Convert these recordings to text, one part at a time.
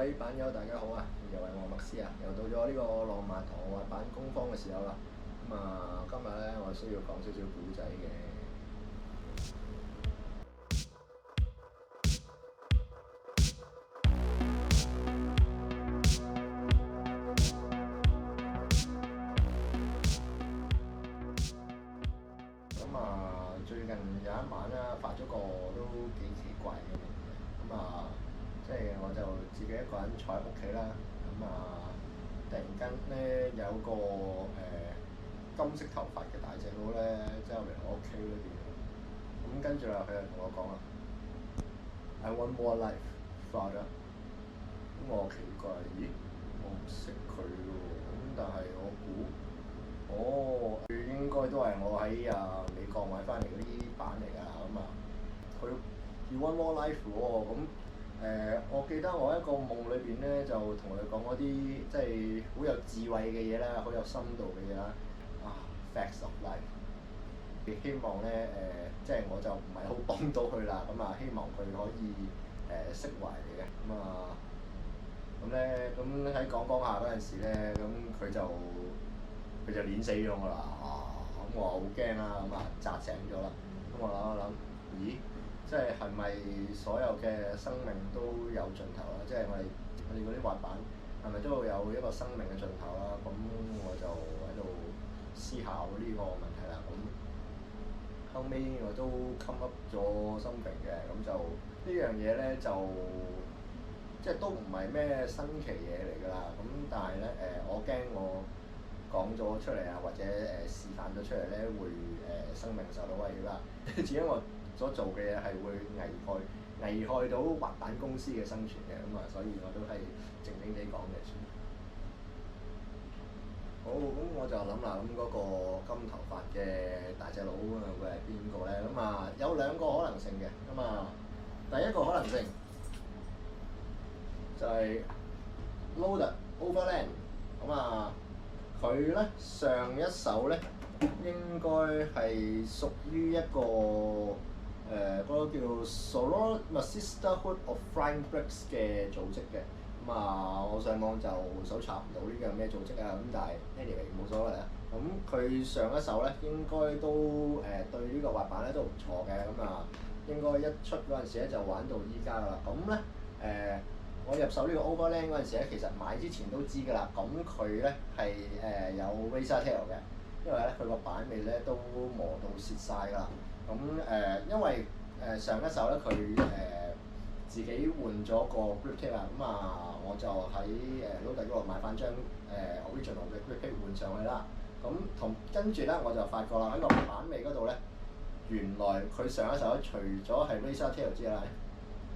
位板友大家好啊，又係我麥斯啊，又到咗呢個浪漫堂滑板工坊嘅時候啦。今日咧我需要講少少古仔嘅。最近有一晚啦，發咗個都幾奇怪嘅夢嘅。即係我就自己一個人坐喺屋企啦。突然間咧有個金色頭髮嘅大隻佬咧，即係嚟我屋企裏邊。咁跟住啦，佢就同我講啦：I want more life, father。咁我奇怪，咦？我唔識佢喎。咁但係我估，佢應該都係我喺美國買翻嚟嗰啲板嚟㗎。佢要 one more life 喎。我記得我一個夢裏邊咧，就同佢講嗰啲即係好有智慧嘅嘢啦，好有深度嘅嘢啦。Facts of life。希望咧即係我就唔係好幫到佢啦。希望佢可以釋懷你嘅。咁喺講下嗰陣時咧，佢就攣死咗我啦。咁我好驚啦。扎醒咗啦。咁我諗，咦？即係咪所有嘅生命都有盡頭啦？即係我哋嗰啲滑板係咪都會有一個生命嘅盡頭啦？咁我就喺度思考呢個問題啦。咁後尾我都 come up 咗something嘅。咁就呢樣嘢咧就即係都唔係咩新奇嘢嚟㗎啦。咁但係咧我驚我講咗出嚟啊，或者示範咗出嚟咧，會生命受到威脅啦。至於我所做嘅嘢係會危害到滑板公司嘅生存嘅。所以我都係靜靜地講嘅算。好，咁我就諗啦，嗰個金頭髮嘅大隻佬會係邊個咧？有兩個可能性嘅。第一個可能性就係 Loader Overland。佢咧上一手咧應該係屬於一個嗰個叫 Sorority Sisterhood of Flying Bricks 嘅組織嘅。我上網就搜查唔到呢個咩組織啊。但係 anyway 冇所謂啦。佢上一手咧應該都對呢個滑板咧都唔錯嘅。應該一出嗰陣時咧就玩到依家㗎啦。我入手呢個 Overland 嗰陣時咧，其實買之前都知㗎啦。佢咧係有 Razor Tail 嘅，因為咧佢個板尾咧都磨到蝕晒㗎啦。因為上一手咧佢自己換咗個 grip tape 啊。我就喺Loader 嗰度買翻張original 嘅 grip tape 換上去啦。跟住咧我就發覺啦，喺個板尾嗰度咧，原來佢上一手除咗係 Razor Tail 之外，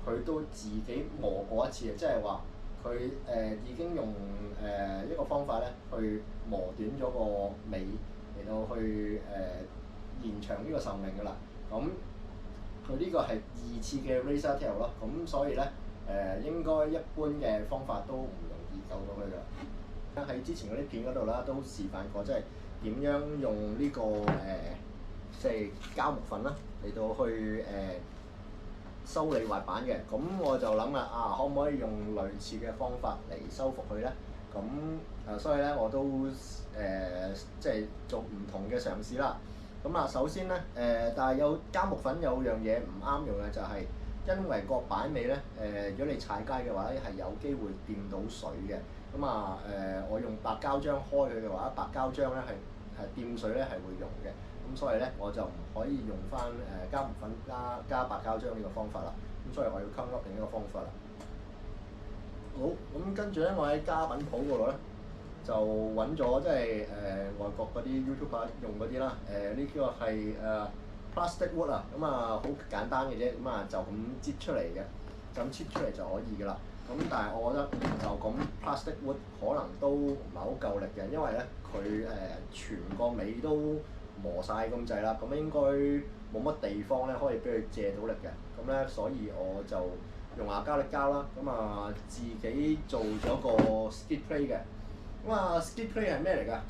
佢都自己磨過一次嘅。即係話佢已經用一個方法咧去磨短咗個尾嚟到去延長呢個壽命㗎啦。佢呢個係2次嘅 Razor Tail 咯。所以咧應該一般嘅方法都唔容易救到佢㗎。喺之前嗰啲片嗰度啦，都示範過即係點樣用呢個即係膠木粉啦嚟到去修理滑板嘅。我就諗啦，可唔可以用類似嘅方法嚟修復佢咧？所以咧我都即係做唔同嘅嘗試啦。首先咧但係有膠木粉有樣嘢唔啱用嘅，就係因為個板尾咧如果你踩街嘅話咧，係有機會掂到水嘅。我用白膠漿開佢嘅話，白膠漿咧係掂水咧係會溶嘅。所以咧我就唔可以用翻膠木粉加白膠漿呢個方法啦。所以我要 come up 另一個方法啦。好，跟住咧我喺家品鋪嗰度咧就揾咗即係外國嗰啲 YouTuber 用嗰啲啦。呢個係plastic wood 啊。好簡單嘅啫。就咁擠出嚟嘅，就咁切出嚟就可以㗎啦。但係我覺得就咁 plastic wood 可能都唔係好夠力嘅，因為咧佢全個尾都磨晒咁滯啦。應該冇乜地方咧可以俾佢借到力嘅。所以我就用亞加力膠啦。自己做咗個 skid plate 嘅。skid plate 係咩嚟㗎？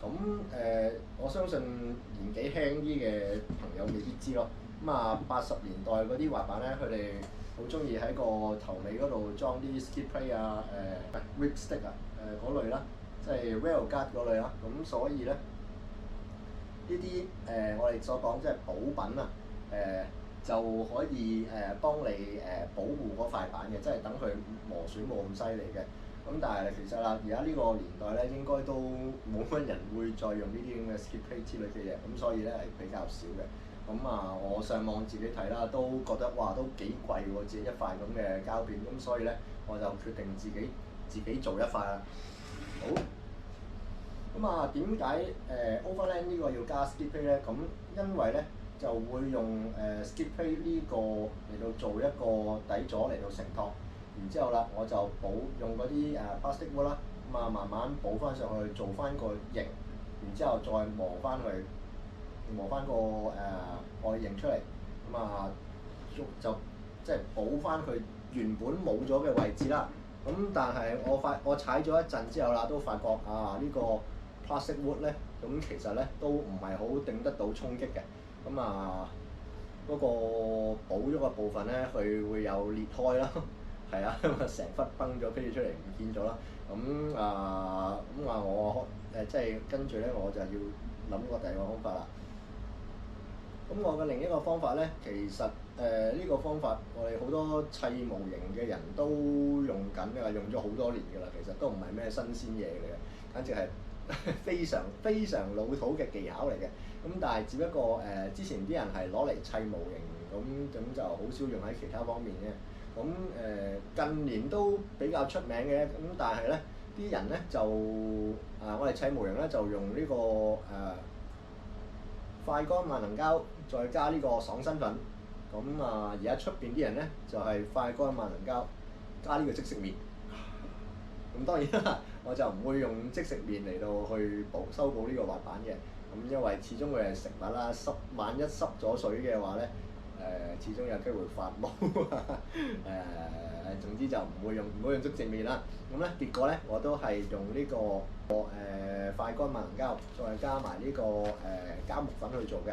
我相信年紀輕啲嘅朋友未必知咯。80年代嗰啲滑板咧，佢哋好中意喺個頭尾嗰度裝啲 skid plate 啊、whip stick 啊、嗰類啦，即係 rail guard 嗰類啦。咁所以咧呢啲我哋所講即係補品啊，就可以幫你保護嗰塊板嘅，即係等佢磨損冇咁犀利嘅。咁但係其實啦，而家呢個年代咧，應該都冇乜人會再用呢啲咁嘅 skid plate 之類嘅嘢，咁所以咧係比較少嘅。咁我上網自己睇啦，都覺得哇都幾貴喎，自己一塊咁嘅膠片，咁所以咧我就決定自己做一塊啦。好。咁點解Overland 呢個要加 skid plate 咧？咁因為咧就會用skid plate 呢個嚟到做一個底座嚟到承托，然之後啦，我就用嗰啲plastic wood 啦，慢慢補翻上去，做翻個型，然之後再磨翻個外形出嚟，就即係補翻佢原本冇咗嘅位置啦。咁但係我踩咗一陣之後啦，都發覺呢個 plastic wood 咧，咁其實咧都唔係好頂得到衝擊嘅。咁嗰個補咗個部分咧，佢會有裂開啦，係啊，成忽崩咗飛咗出嚟唔見咗啦。我即係跟住咧，我就要諗個第二個方法啦。咁我嘅另一個方法咧，其實呢個方法我哋好多砌模型嘅人都用緊㗎，用咗好多年㗎啦。其實都唔係咩新鮮嘢嚟嘅，簡直係非常非常老土嘅技巧嚟嘅。咁但係只不過之前啲人係攞嚟砌模型，咁就好少用喺其他方面嘅。咁近年都比較出名嘅，咁但係咧啲人咧就我哋砌模型咧就用呢個快乾萬能膠，再加呢個爽身粉。咁而家出邊啲人咧就係快乾萬能膠加呢個即食麵。咁當然啦，我就唔會用即食麵嚟到去修補呢個滑板嘅。咁因為始終佢係食物啦，萬一濕咗水嘅話咧，始終有機會發毛。總之就唔會用即食麵啦。咁咧結果咧，我都係用呢個快乾萬能膠，再加埋呢個膠木粉去做嘅。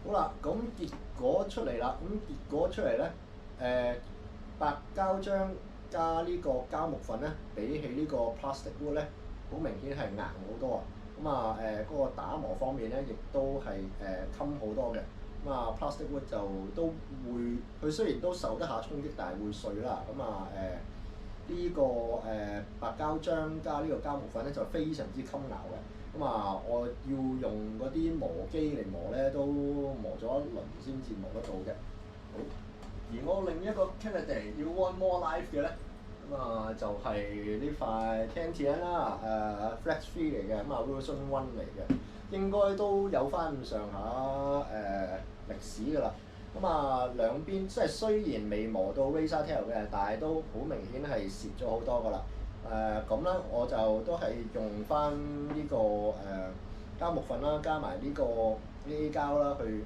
好啦，咁結果出嚟啦。咁結果出嚟咧，白膠漿加呢個膠木粉咧，比起呢個 plastic wood 咧，好明顯係硬好多啊。嗰個打磨方面咧，亦都係襟好多嘅。plastic wood 就都會，佢雖然都受得下衝擊，但係會碎啦。呢個白膠漿加呢個膠木粉咧，就非常之襟咬嘅。我要用嗰啲磨機嚟磨咧，都磨咗一輪先至磨得到嘅。好，而我另一個 candidate 要 one more life 嘅咧，就係呢塊 Tantian 啦，Flex 3嚟嘅，Version 1嚟嘅，應該都有翻咁上下歷史㗎啦。兩邊即係雖然未磨到 Razor Tail 嘅，但係都好明顯係蝕咗好多㗎啦。咁啦，我就都係用翻呢個膠木粉啦，加埋呢個膠啦，去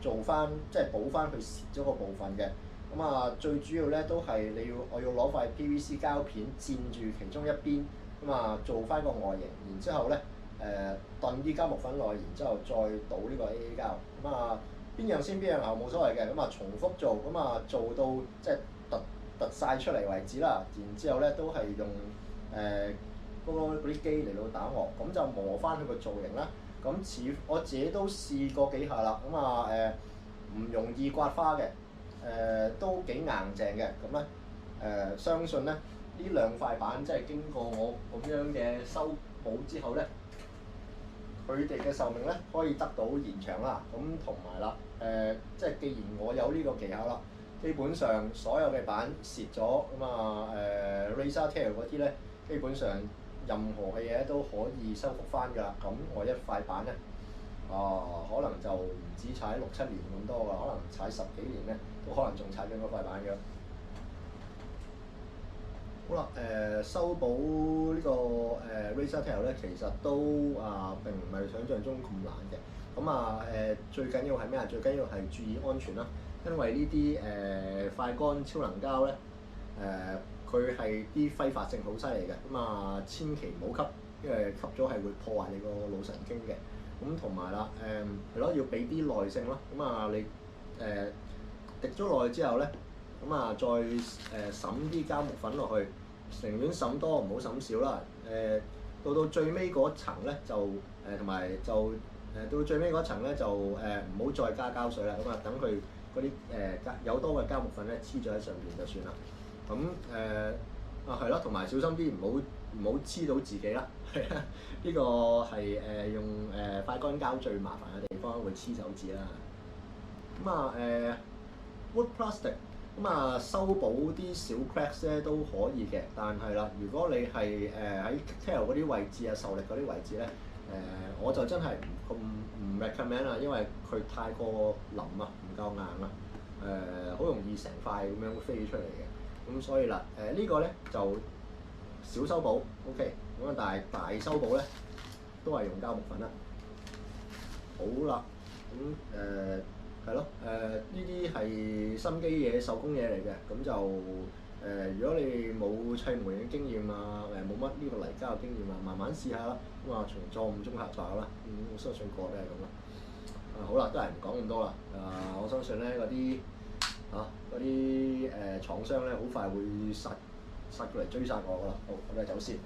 做翻即係補翻佢蝕咗個部分嘅。最主要咧都係我要攞塊 PVC 膠片墊住其中一邊，做翻個外形，然之後咧燉啲膠木粉落去，然之後再倒呢個 AA 膠。邊樣先邊樣後冇所謂嘅，重複做，做到即係突晒出嚟為止啦。然之後咧都係用嗰啲機嚟到打磨，咁就磨翻佢個造型啦。我自己都試過幾下啦，唔容易刮花嘅，都幾硬淨嘅。相信咧呢兩塊板即係經過我咁樣嘅修補之後咧，佢哋嘅壽命咧可以得到延長啦。同埋啦，即係既然我有呢個技巧啦，基本上所有嘅板蝕咗Razor Tail 嗰啲咧，基本上任何嘅嘢都可以修復翻㗎啦。咁我一塊板咧，可能就唔止踩6-7年咁多㗎，可能踩10幾年咧，都可能仲踩緊嗰塊板嘅。好啦，修補呢個Razor Tail 咧，其實都並唔係想像中咁難嘅。最緊要係咩啊？最緊要係注意安全啦。因為呢啲快乾超能膠咧，佢係啲揮發性好犀利嘅。千祈唔好吸，因為吸咗係會破壞你個腦神經嘅。同埋啦，係咯，要俾啲耐性咯。你滴咗落去之後咧，咁啊再滲啲膠木粉落去，寧願滲多唔好滲少啦。到最尾嗰層咧就同埋就到最尾嗰層咧就唔好再加膠水啦。咁啊等佢嗰啲有多嘅膠木粉咧黐咗喺上邊就算啦。咁係咯，同埋小心啲唔好黐到自己啦。呢個係用快乾膠最麻煩嘅地方，會黐手指啦。咁啊wood plastic 咁啊修補啲小 cracks 咧都可以嘅，但係啦，如果你係喺 tail 嗰啲位置啊、受力嗰啲位置咧，我就真係唔 recommend 啦，因為佢太過腍啊，唔夠硬啊，好容易成塊咁樣飛出嚟嘅。咁所以啦，呢個咧就小修補 OK，咁啊但係大修補咧都係用膠木粉啦。好啦，咁係咯，呢啲係心機嘢、手工嘢嚟嘅，咁就如果你冇砌模型嘅經驗啊，冇乜呢個泥膠嘅經驗啊，慢慢試下啦。咁啊，從錯誤中學習啦。我相信個都係咁啦。好啦，都係唔講咁多啦。我相信咧嗰啲廠商咧，好快會殺過嚟追殺我噶啦。好，我哋走先。